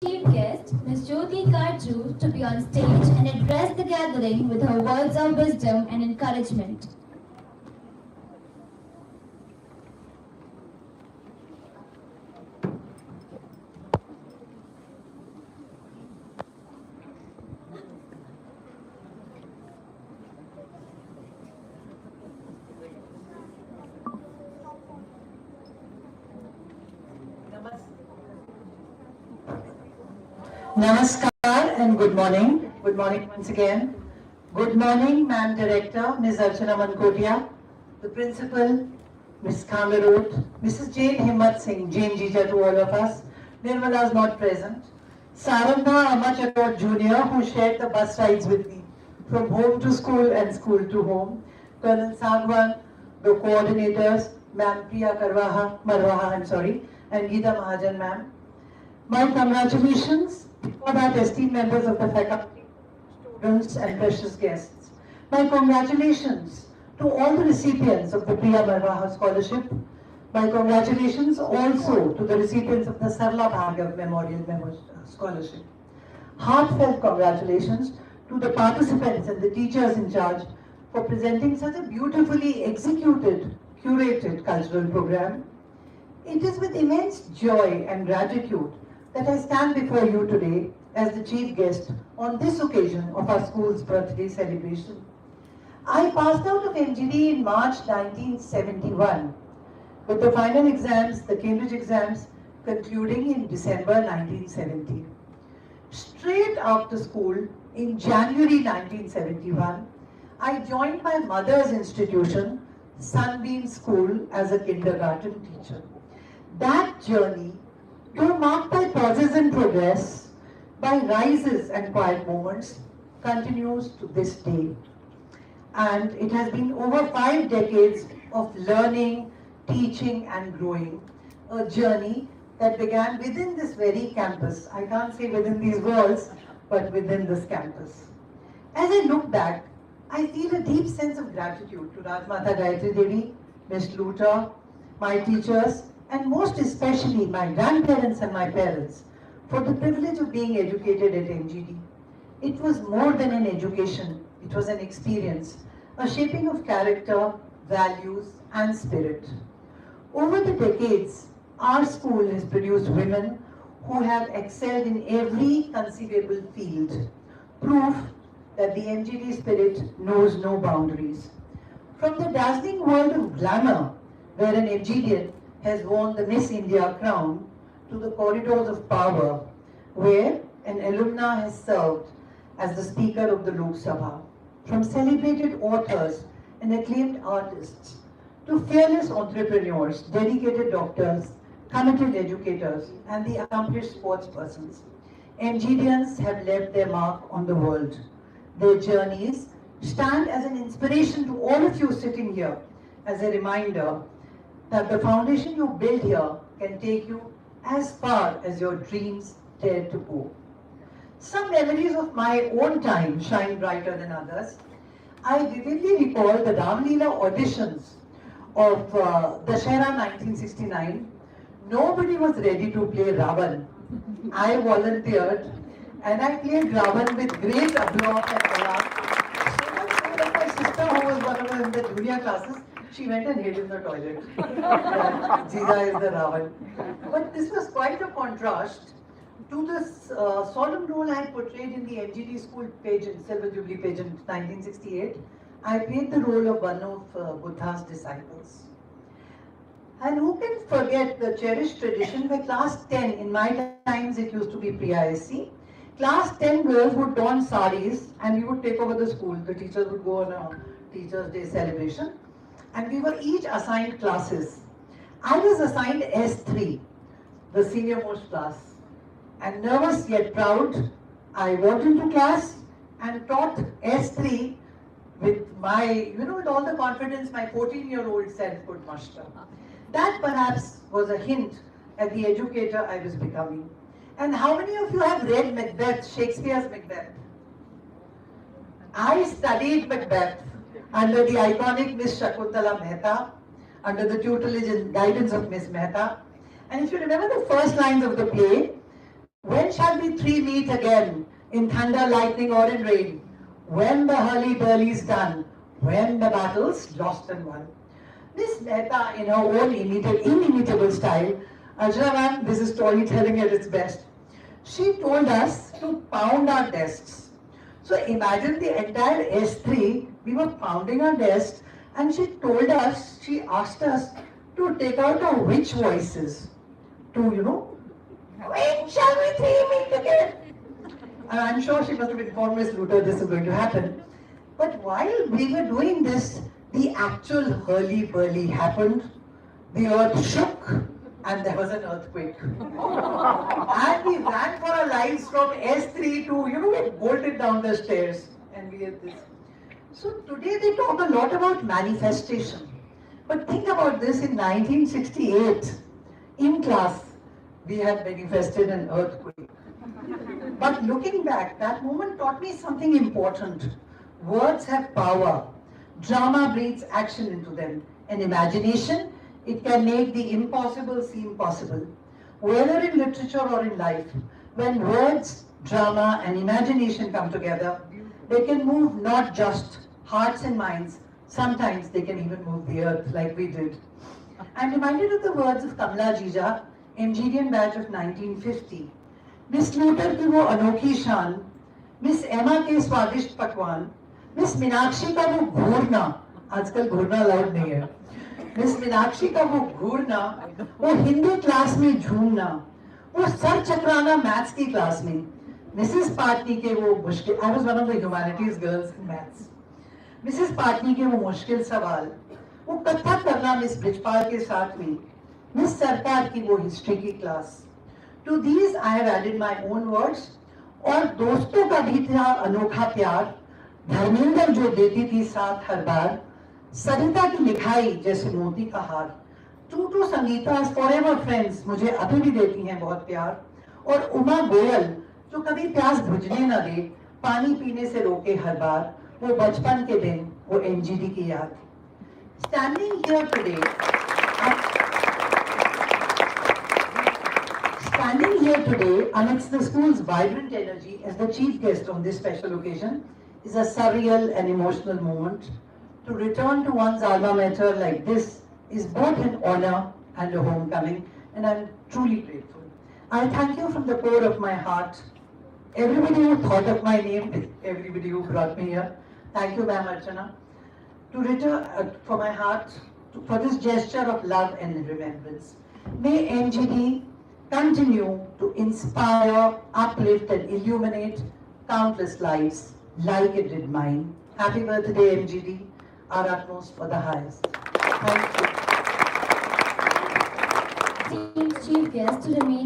Chief guest, Ms. Jyoti Kathju, to be on stage and address the gathering with her words of wisdom and encouragement. Namaskar and good morning. Good morning once again. Good morning, Ma'am Director, Ms. Archana Mankotia, the Principal, Ms. Kamerut, Mrs. Jane Himmat Singh, Jane Jija to all of us. Nirmala is not present. Sarabha Amachakot Jr., who shared the bus rides with me from home to school and school to home. Colonel Sagwan, the coordinators, Ma'am Priya Marwaha, and Geeta Mahajan, Ma'am. My congratulations for that esteemed members of the faculty, students and precious guests. My congratulations to all the recipients of the Priya Marwaha Scholarship. My congratulations also to the recipients of the Sarla Bhargav Memorial Scholarship. Heartfelt congratulations to the participants and the teachers in charge for presenting such a beautifully executed, curated cultural program. It is with immense joy and gratitude that I stand before you today as the chief guest on this occasion of our school's birthday celebration. I passed out of MGD in March 1971, with the final exams, the Cambridge exams, concluding in December 1970. Straight after school, in January 1971, I joined my mother's institution, Sunbeam School, as a kindergarten teacher. That journey, though marked by pauses and progress, by rises and quiet moments, continues to this day. And it has been over 5 decades of learning, teaching and growing, a journey that began within this very campus. I can't say within these walls, but within this campus. As I look back, I feel a deep sense of gratitude to Rajmata Gayatri Devi, Ms. Luta, my teachers, and most especially my grandparents and my parents for the privilege of being educated at MGD. It was more than an education, it was an experience, a shaping of character, values and spirit. Over the decades, our school has produced women who have excelled in every conceivable field, proof that the MGD spirit knows no boundaries. From the dazzling world of glamour, where an MGDian has worn the Miss India crown, to the corridors of power, where an alumna has served as the Speaker of the Lok Sabha. From celebrated authors and acclaimed artists, to fearless entrepreneurs, dedicated doctors, committed educators, and the accomplished sports persons, MGDians have left their mark on the world. Their journeys stand as an inspiration to all of you sitting here, as a reminder that the foundation you build here can take you as far as your dreams dare to go. Some memories of my own time shine brighter than others. I vividly recall the Ram Lila auditions of Dashera 1969. Nobody was ready to play Ravan. I volunteered and I played Ravan with great applause and alarm. So much so that my sister, who was one of us in the junior classes, she went and hid in the toilet. Jija is the Ravan. But this was quite a contrast to the solemn role I had portrayed in the MGD School pageant, Silver Jubilee pageant 1968. I played the role of one of Buddha's disciples. And who can forget the cherished tradition where class 10, in my times it used to be pre-ISC, class 10 girls would don sarees and we would take over the school. The teachers would go on a Teachers' Day celebration. And we were each assigned classes. I was assigned S3, the senior most class. And nervous yet proud, I walked into class and taught S3 with my, with all the confidence my 14-year-old self could muster. That perhaps was a hint at the educator I was becoming. And how many of you have read Macbeth, Shakespeare's Macbeth? I studied Macbeth under the iconic Miss Shakuntala Mehta, under the tutelage and guidance of Miss Mehta. And if you remember the first lines of the play, When shall we three meet again? In thunder, lightning, or in rain? When the hurly-burly's done? When the battle's lost and won? Miss Mehta, in her own inimitable style, Arjuna ma'am, this is storytelling at its best. She told us to pound our desks. So imagine the entire S3, we were pounding our desks, and she asked us to take out our which voices. When shall we three meet again? And I'm sure she must have informed Miss Luther this is going to happen. But while we were doing this, the actual hurly-burly happened. The earth shook and there was an earthquake. And we ran for our lives from S3 to, we bolted down the stairs and we had this. So today they talk a lot about manifestation. But think about this, in 1968, in class, we had manifested an earthquake. But looking back, that moment taught me something important. Words have power. Drama breeds action into them. And imagination, it can make the impossible seem possible. Whether in literature or in life, when words, drama, and imagination come together, they can move not just hearts and minds, sometimes they can even move the earth like we did. I'm reminded of the words of Kamla Jija, MGD batch of 1950. Miss Luther की वो अनोखी शान, miss एमा के स्वादिष्ट पकवान, miss Meenakshi का वो घूरना, आजकल घूरना लाउड नहीं है, मिस मीनाक्षी का वो घूरना, वो हिंदी क्लास में झूमना, वो सर चकराना मैथ्स की क्लास में, मिसेस पाटनी के वो मुश्किल, I was one of the humanities girls in maths, Mrs Patni के वो मुश्किल सवाल, वो कथक करना मिस ब्रिजपाल के साथ में, मिस सरकार की वो हिस्ट्री की class. To these I have added my own words. और दोस्तों का भी था अनोखा प्यार, धर्मेंद्र जो देती थी साथ हर बार, सरिता की लिखाई जैसे मोती का हार, टू संगीता फॉरएवर फ्रेंड्स मुझे अभी भी देती हैं बहुत प्यार, और उमा गोयल जो कभी प्यास बुझने न दे, पानी पीने से रोके हर बार, वो बचपन के दिन, वो एमजीडी की याद. Standing here today, amidst the school's vibrant energy as the chief guest on this special occasion is a surreal and emotional moment. To return to one's alma mater like this is both an honor and a homecoming, and I'm truly grateful. I thank you from the core of my heart. Everybody who thought of my name, everybody who brought me here. Thank you, Ma'am Archana. To return for my heart, for this gesture of love and remembrance. May MGD continue to inspire, uplift and illuminate countless lives like it did mine. Happy birthday MGD, our utmost for the highest. Thank you. Team's chief guest to remain